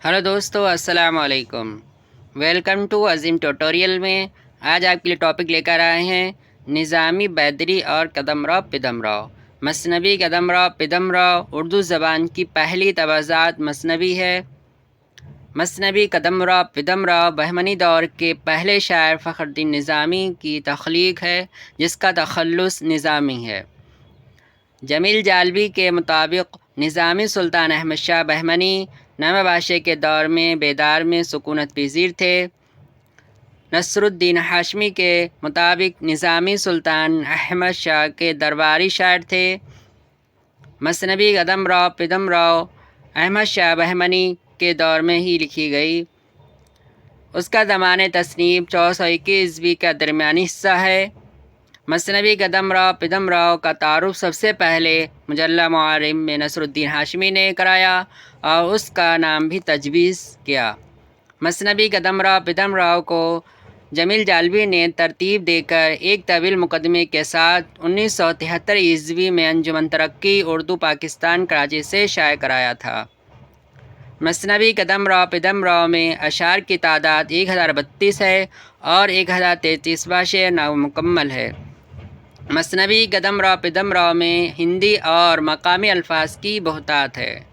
Hello दोस्तों, अस्सलाम वालेकुम। वेलकम टू अज़ीम ट्यूटोरियल में आज आपके लिए टॉपिक लेकर आए हैं निज़ामी बैदरी और कदमराव पिदमराव। मसनवी कदमराव पिदमराव उर्दू ज़बान की पहली तवाज़ात मसनवी है। मसनवी कदमराव पिदमराव बहमनी दौर के पहले शायर फ़खरुद्दीन निज़ामी की तख्लीक है, जिसका तखल्लुस निज़ामी है। जमील जालवी के मुताबिक निज़ामी सुल्तान अहमद शाह बहमनी नवा बादशाह के दौर में बेदार में सुकूनत पजीर थे। नसरुद्दीन हाशमी के मुताबिक निज़ामी सुल्तान अहमद शाह के दरबारी शायर थे। मसनवी कदमराव पिदमराव अहमद शाह बहमनी के दौर में ही लिखी गई। उसका ज़माने तसनीब 1421 ईस्वी का दरमियानी हिस्सा है। मसनवी कदमराव पिदमराव का तारुफ सबसे पहले मुजल्ला मुआरिम में नसरुद्दीन हाशमी ने कराया और उसका नाम भी तजवीज़ किया। मसनवी कदमराव पिदमराव को जमील जालवी ने तरतीब देकर एक तवील मुकदमे के साथ 1973 ईस्वी में अंजुमन तरक्की उर्दू पाकिस्तान कराची से शाये कराया था। मसनवी कदमराव पिदमराव में अशार की तादाद 1032 है और 1033वां शेर नामुकम्मल है। मसनवी कदमराव पिदमराव में हिंदी और मकामी अल्फाज की बहुतात है।